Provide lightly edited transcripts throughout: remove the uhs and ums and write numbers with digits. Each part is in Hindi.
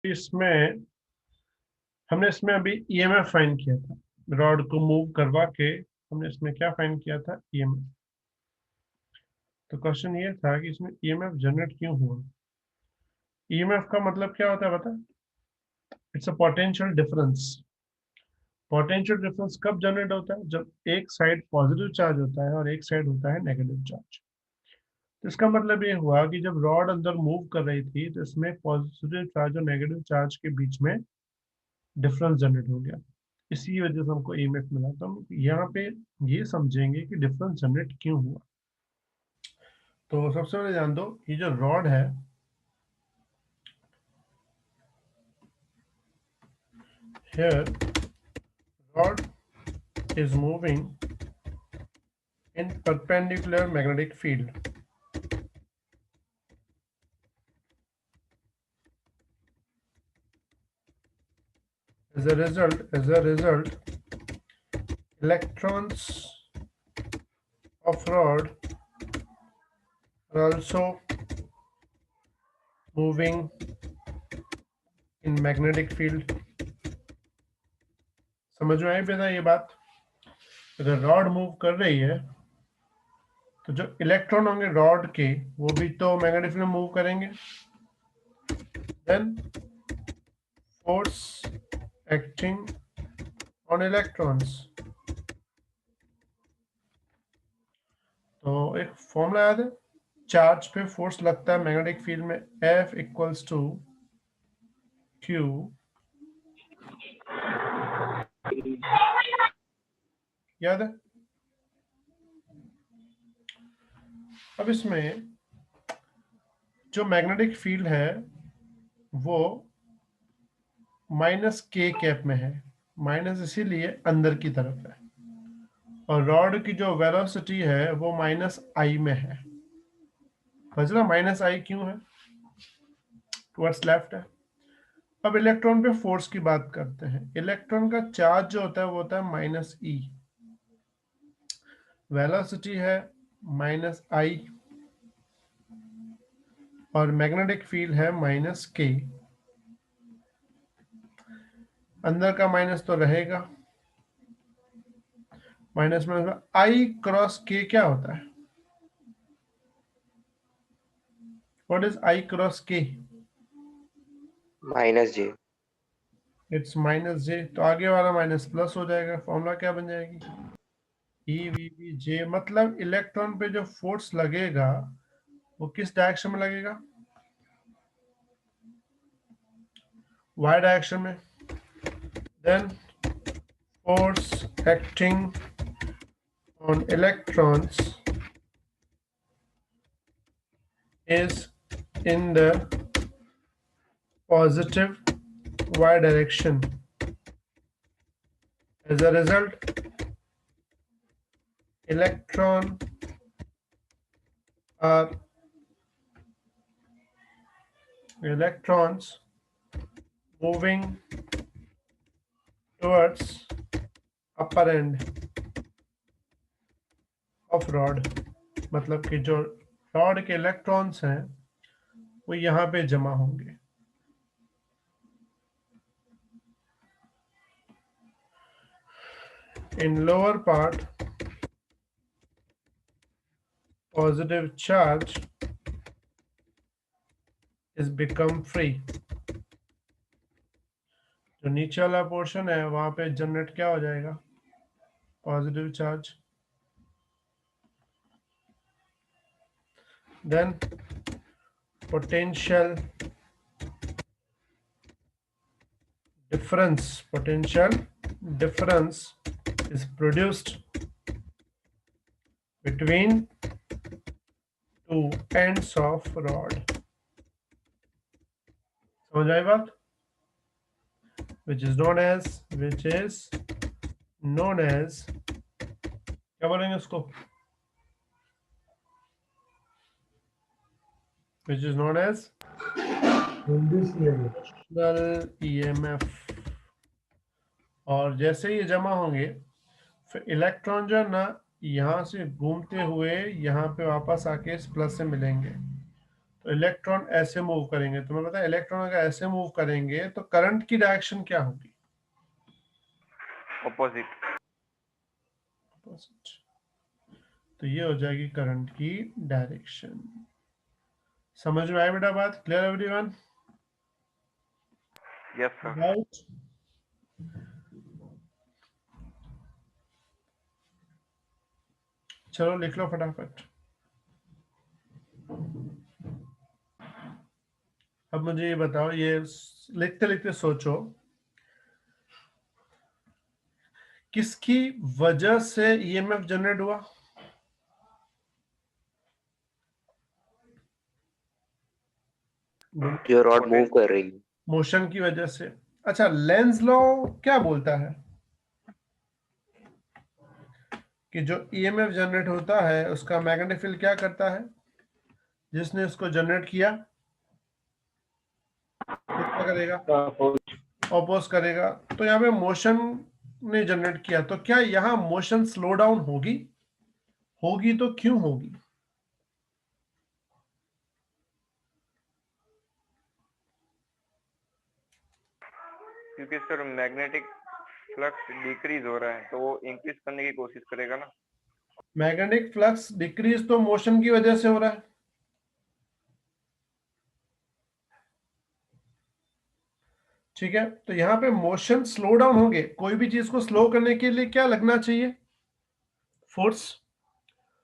इसमें हमने इसमें अभी ईएमएफ फाइंड किया था। रॉड को मूव करवा के हमने इसमें क्या फाइंड किया था? ईएमएफ। तो क्वेश्चन ये था कि इसमें ईएमएफ जनरेट क्यों हुआ। ईएमएफ का मतलब क्या होता है बता? It's a potential difference. Potential difference कब जनरेट होता है? जब एक साइड पॉजिटिव चार्ज होता है और एक साइड होता है नेगेटिव चार्ज। तो इसका मतलब ये हुआ कि जब रॉड अंदर मूव कर रही थी तो इसमें पॉजिटिव चार्ज और नेगेटिव चार्ज के बीच में डिफरेंस जनरेट हो गया। इसी वजह से हमको ईएमएफ मिला। तो हम यहाँ पे ये समझेंगे कि डिफरेंस जनरेट क्यों हुआ। तो सबसे पहले जान दो, ये जो रॉड है, here rod is moving in perpendicular magnetic field. As a result, electrons of rod are also moving in magnetic field. समझ में आई बेटा ये बात? अगर रॉड मूव कर रही है तो जो इलेक्ट्रॉन होंगे रॉड के वो भी तो मैग्नेटिक फील्ड में मूव करेंगे। Then force acting on electrons. तो एक फॉर्मूला याद है, चार्ज पे फोर्स लगता है मैग्नेटिक फील्ड में, F इक्वल्स टू Q। याद है? अब इसमें जो मैग्नेटिक फील्ड है वो माइनस के कैप में है। माइनस इसीलिए अंदर की तरफ है। और रॉड की जो वेलोसिटी है वो माइनस आई में है। समझ रहा माइनस आई क्यों है? टुवर्ड्स लेफ्ट है। अब इलेक्ट्रॉन पे फोर्स की बात करते हैं। इलेक्ट्रॉन का चार्ज जो होता है वो होता है माइनस ई। वेलोसिटी है माइनस आई और मैग्नेटिक फील्ड है माइनस के। अंदर का माइनस तो रहेगा, माइनस में आई क्रॉस के क्या होता है? व्हाट इज आई क्रॉस के? Minus J. इट्स माइनस जे। तो आगे वाला माइनस प्लस हो जाएगा। फॉर्मूला क्या बन जाएगी? E V B J. मतलब इलेक्ट्रॉन पे जो फोर्स लगेगा वो किस डायरेक्शन में लगेगा? वाई डायरेक्शन में। Then force acting on electrons is in the positive y direction. As a result, electrons moving towards upper end of rod। मतलब कि जो रॉड के इलेक्ट्रॉन्स हैं वो यहाँ पे जमा होंगे। In lower part, positive charge is become free। जो नीचे वाला पोर्शन है वहां पे जनरेट क्या हो जाएगा? Positive charge. Then potential difference is produced between two ends of rod। समझ आई बात? which is known as क्या बोलेंगे उसको? which is known as inducible EMF। और जैसे ये जमा होंगे फिर इलेक्ट्रॉन जो है ना यहाँ से घूमते हुए यहाँ पे वापस आके इस प्लस से मिलेंगे। तो इलेक्ट्रॉन ऐसे मूव करेंगे, तुम्हें पता है इलेक्ट्रॉन अगर ऐसे मूव करेंगे तो करंट की डायरेक्शन क्या होगी? ऑपोजिट। तो ये हो जाएगी करंट की डायरेक्शन। समझ में आया बेटा बात? Clear everyone? Yes sir. Doubt? चलो लिख लो फटाफट। अब मुझे ये बताओ, ये लिखते लिखते सोचो, किसकी वजह से ईएमएफ जनरेट हुआ? जो रॉड मूव कर रही है। मोशन की वजह से। अच्छा, लेंज लॉ क्या बोलता है कि जो ईएमएफ जनरेट होता है उसका मैग्नेटिक फील्ड क्या करता है? जिसने उसको जनरेट किया वो क्या करेगा? ऑपोज करेगा। तो यहाँ पे मोशन ने जनरेट किया, तो क्या यहाँ मोशन स्लो डाउन होगी? होगी तो क्यों होगी? क्योंकि सर मैग्नेटिक फ्लक्स डिक्रीज हो रहा है तो वो इंक्रीज करने की कोशिश करेगा ना। मैग्नेटिक फ्लक्स डिक्रीज तो मोशन की वजह से हो रहा है। ठीक है, तो यहाँ पे मोशन स्लो डाउन होंगे। कोई भी चीज को स्लो करने के लिए क्या लगना चाहिए? फोर्स।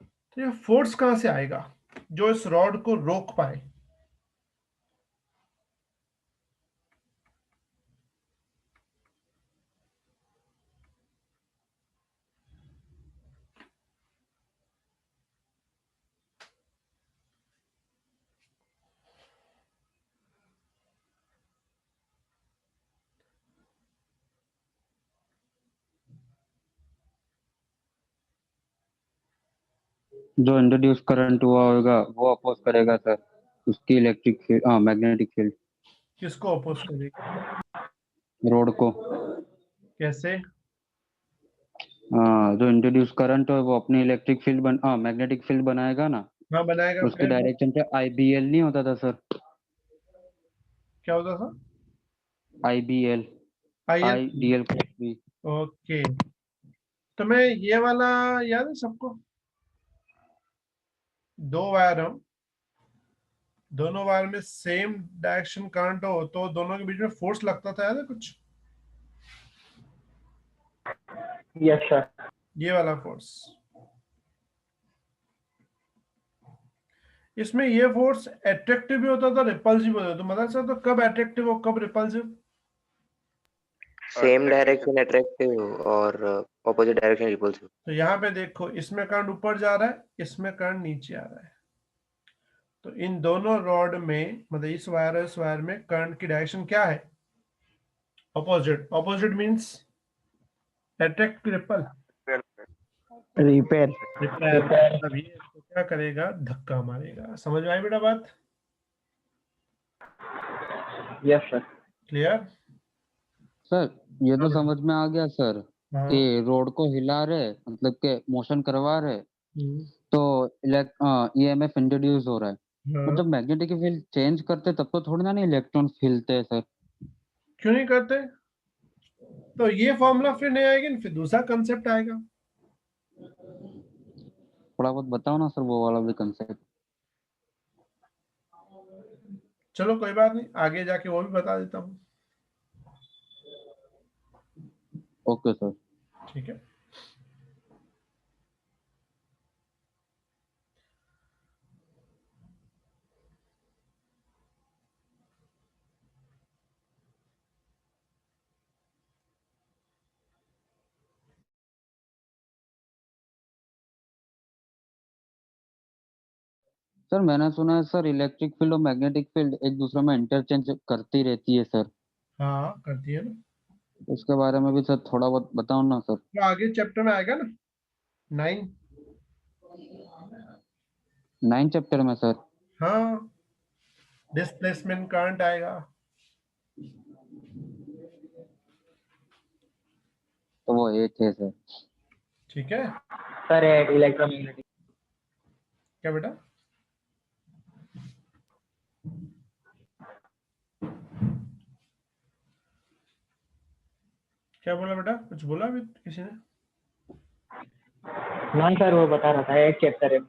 तो ये फोर्स कहां से आएगा जो इस रॉड को रोक पाए? जो इंट्रोड्यूस करंट हुआ होगा वो अपोज करेगा सर उसकी इलेक्ट्रिक फील्ड, हाँ मैग्नेटिक फील्ड, किसको अपोज करेगा? रोड को। कैसे? हाँ, जो इंट्रोड्यूस करंट है वो अपनी इलेक्ट्रिक फील्ड हाँ मैग्नेटिक फील्ड बनाएगा ना। हाँ बनाएगा, उसकी फिर डायरेक्शन पे आईबीएल नहीं होता था सर? क्या होता था? IBL, I L. IDL cross B. Okay, तो मैं ये वाला याद है सबको? दो वायर हो, दोनों वायर में सेम डायरेक्शन करंट हो तो दोनों के बीच में फोर्स लगता था, याद है कुछ? Yes sir. ये वाला फोर्स। इसमें ये फोर्स अट्रैक्टिव भी होता था, रिपल्सिव भी होता था। तो मतलब सर, तो कब अट्रैक्टिव और कब रिपल्सिव? सेम डायरेक्शन अट्रैक्टिव और ऑपोजिट डायरेक्शन रिपल्सिव। तो यहाँ पे देखो, इसमें करंट ऊपर जा रहा है, इसमें करंट नीचे आ रहा है। तो इन दोनों रॉड में, मतलब इस वायर और इस वायर में करंट की डायरेक्शन क्या है? Opposite. Opposite means attract, ripple. Repair. Repair मतलब ये इसको क्या करेगा? धक्का मारेगा। समझ में आई बेटा बात? Yes sir. क्लियर? सर ये तो समझ में आ गया सर हाँ। कि रोड को हिला रहे मतलब के मोशन करवा रहे तो ईएमएफ इंट्रोड्यूस हो रहा है। हाँ। तो जब मैग्नेटिक फील्ड चेंज करते तब तो थोड़ी ना नहीं इलेक्ट्रॉन हिलते हैं सर। क्यों नहीं करते? तो ये फॉर्मूला फिर नहीं आएगा ना, फिर दूसरा कंसेप्ट आएगा। थोड़ा बहुत बताओ ना सर वो वाला भी कंसेप्ट। चलो कोई बात नहीं, आगे जाके वो भी बता देता हूँ। Okay sir. ठीक है। सर मैंने सुना है सर इलेक्ट्रिक फील्ड और मैग्नेटिक फील्ड एक दूसरे में इंटरचेंज करती रहती है सर। हाँ करती है ना। उसके बारे में भी सर थोड़ा बहुत बताओ ना सर। तो आगे चैप्टर में आएगा ना, 9। 9 चैप्टर में सर? हाँ, डिस्प्लेसमेंट करंट आएगा। तो वो 8 है सर। ठीक है। Sir electromagnetic. क्या बेटा? क्या बोला बेटा, कुछ बोला अभी किसी ने? नॉन सर वो बता रहा था 8 चैप्टर है।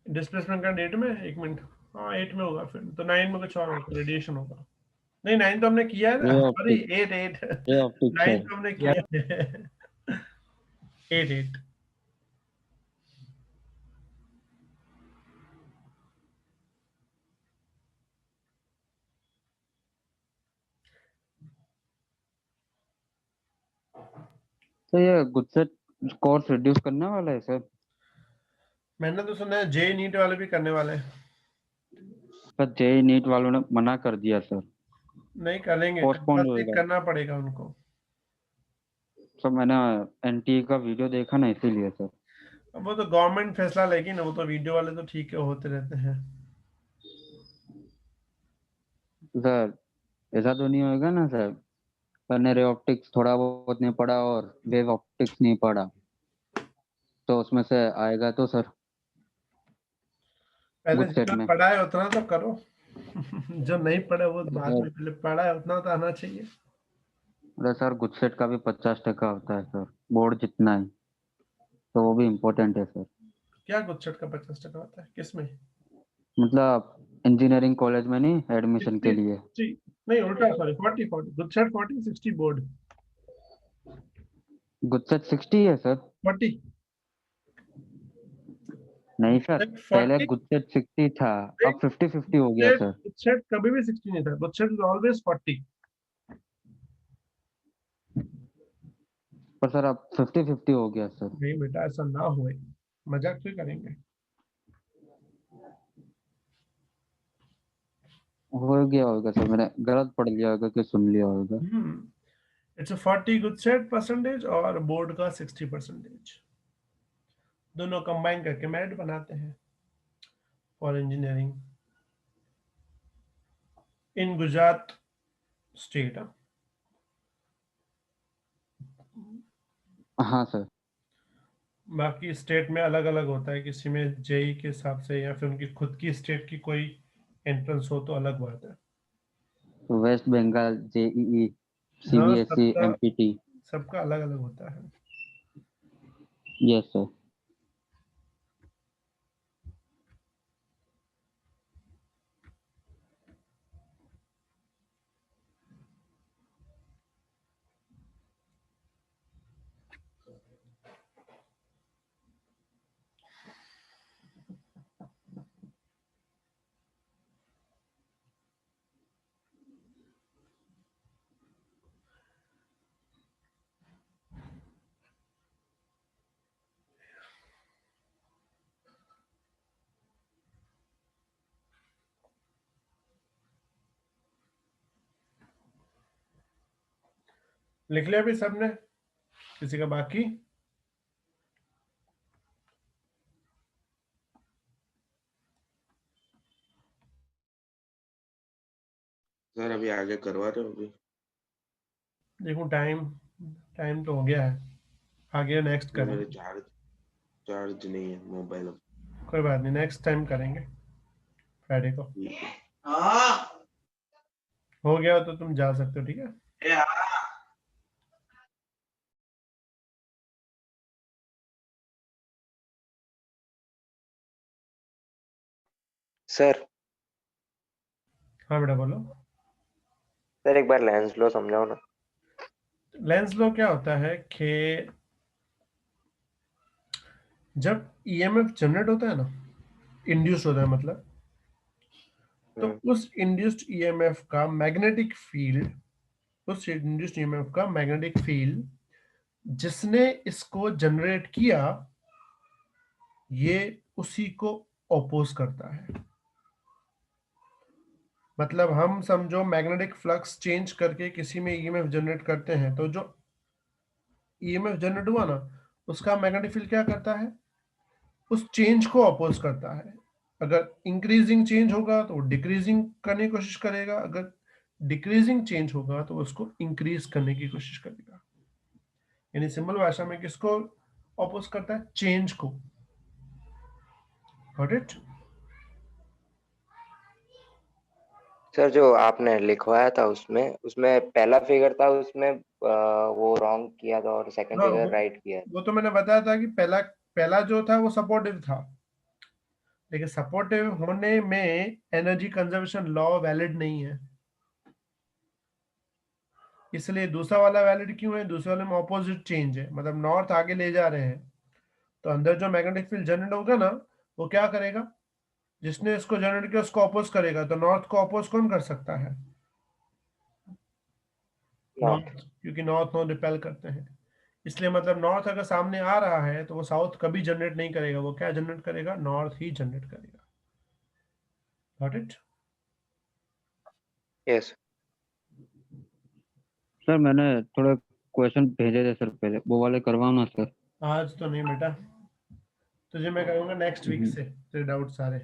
डिस्प्लेसमेंट का डेट में 1 मिनट, हाँ 8 में होगा, फिर तो 9 में कुछ और होगा, रेडिएशन होगा। नहीं 9 तो हमने किया है ना, रे सॉरी ऑप्टिक 8 रे ऑप्टिक 9 सर। तो हमने किया है 8 तो ये गुडसेट कोर्स रिड्यूस करने वाला है सर? मैंने तो सुना है जे नीट वाले भी करने वाले हैं। पर जेई नीट वालों ने मना कर दिया सर, नहीं करेंगे, पोस्टपोन कंपल्सरी होएगा। करना पड़ेगा उनको। सर मैंने एनटीए का वीडियो देखा ना, इसीलिए सर। अब वो तो गवर्नमेंट फैसला लेगी ना, वो तो वीडियो वाले तो ठीक है, होते रहते हैं। सर ऐसा तो नहीं होएगा ना सर, मैंने रे ऑप्टिक्स थोड़ा बहुत नहीं पढ़ा और वेव ऑप्टिक्स नहीं पढ़ा, तो उसमें से आएगा तो सर पहले गुडसेट जितना में? पढ़ा है उतना तो करो जो नहीं पढ़ा वो बाद सर में, पहले पढ़ा है उतना तो आना चाहिए। अरे सर गुडसेट का भी 50% होता है सर, बोर्ड जितना ही, तो वो भी इम्पोर्टेंट है सर। क्या गुच्छट का 50% होता है, किसमें? मतलब इंजीनियरिंग कॉलेज में नहीं, एडमिशन 60 के लिए। 60 नहीं उल्टा, सॉरी 40 गुच्छट 40 60 बोर्ड गुडसेट 60 है सर? 40 नहीं सर, पहले 40 गुडसेट 60 था, अब 50-50 हो गया सर। गुच्छट कभी भी 60 नहीं था, गुच्छट इज ऑलवेज 40। पर सर अब 50-50 हो गया सर। नहीं बेटा ऐसा ना होए, मजाक क्यों करेंगे। हो गया होगा सर, मैंने गलत पढ़ लिया होगा कि सुन लिया होगा। इट्स 40 गुच्छट परसेंटेज और बोर्ड का 60%, दोनों कंबाइन करके मेरिट बनाते हैं for engineering in Gujarat state. हाँ सर। बाकी स्टेट में अलग अलग होता है, किसी में जेई के हिसाब से या फिर उनकी खुद की स्टेट की कोई एंट्रेंस हो तो अलग बात है। वेस्ट बंगाल जेईई, हाँ सीबीएसई, एमपीटी। सबका अलग अलग होता है। Yes sir. लिख लिया भी सबने, किसी का बाकी? सर अभी आगे करवा रहे हो अभी? देखो टाइम टाइम तो हो गया है, आगे नेक्स्ट नहीं, मेरे करेंगे। चार्ज चार्ज नहीं है मोबाइल अब। कोई बात नहीं, नेक्स्ट टाइम करेंगे फ्राइडे को। ठीक है। हो गया तो तुम जा सकते हो, ठीक है। सर हाँ बेटा बोलो। सर एक बार लेंस लो समझाओ ना। लेंस लो क्या होता है कि जब ईएमएफ जनरेट होता है ना, इंड्यूस होता है मतलब, तो उस इंड्यूस्ड ईएमएफ का मैग्नेटिक फील्ड, उस इंड्यूस्ड ईएमएफ का मैग्नेटिक फील्ड जिसने इसको जनरेट किया, ये उसी को ओपोज करता है। मतलब हम समझो मैग्नेटिक फ्लक्स चेंज करके किसी में ईएमएफ जनरेट करते हैं, तो जो ईएमएफ जनरेट हुआ ना, उसका मैग्नेटिक फील्ड क्या करता है, उस चेंज को अपोज करता है। अगर इंक्रीजिंग चेंज होगा तो वो डिक्रीजिंग करने की कोशिश करेगा, अगर डिक्रीजिंग चेंज होगा तो उसको इंक्रीज करने की कोशिश करेगा। यानी सिंपल भाषा में किसको अपोज करता है, चेंज को। Got it? सर जो आपने लिखवाया था उसमें उसमें पहला फिगर था उसमें वो रॉन्ग किया था और सेकंड हाँ, फिगर राइट किया था। वो तो मैंने बताया था कि पहला पहला जो था वो सपोर्टिव था, लेकिन सपोर्टिव होने में एनर्जी कंजर्वेशन लॉ वैलिड नहीं है, इसलिए दूसरा वाला वैलिड क्यों है? दूसरे वाले में ऑपोजिट चेंज है, मतलब नॉर्थ आगे ले जा रहे हैं, तो अंदर जो मैग्नेटिक फील्ड जनरेट होगा ना, वो क्या करेगा? जिसने इसको जनरेट किया उसको अपोज करेगा, तो नॉर्थ को अपोज कौन कर सकता है? नॉर्थ। नॉर्थ, क्योंकि नॉर्थ नॉर्थ रिपेल करते हैं, इसलिए मतलब नॉर्थ अगर सामने आ रहा है तो वो साउथ कभी जनरेट नहीं करेगा, वो क्या जनरेट करेगा? नॉर्थ ही जनरेट करेगा। Got it? यस। सर मैंने थोड़े क्वेश्चन भेजे थे सर, पहले वो वाले करवाओ ना सर। आज तो नहीं बेटा, तुझे मैं करूंगा नेक्स्ट वीक से तेरे डाउट सारे,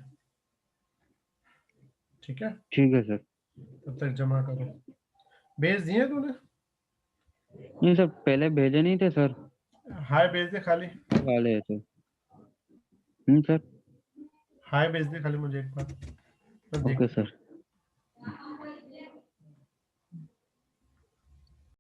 ठीक है? ठीक है सर। तब तक जमा करो। भेज दिए तूने? नहीं सर, पहले भेजे नहीं थे सर, हाय भेज दे खाली, वाले है सर। सर। हाय भेज दे खाली मुझे एक बार, मैं देख ओके सर।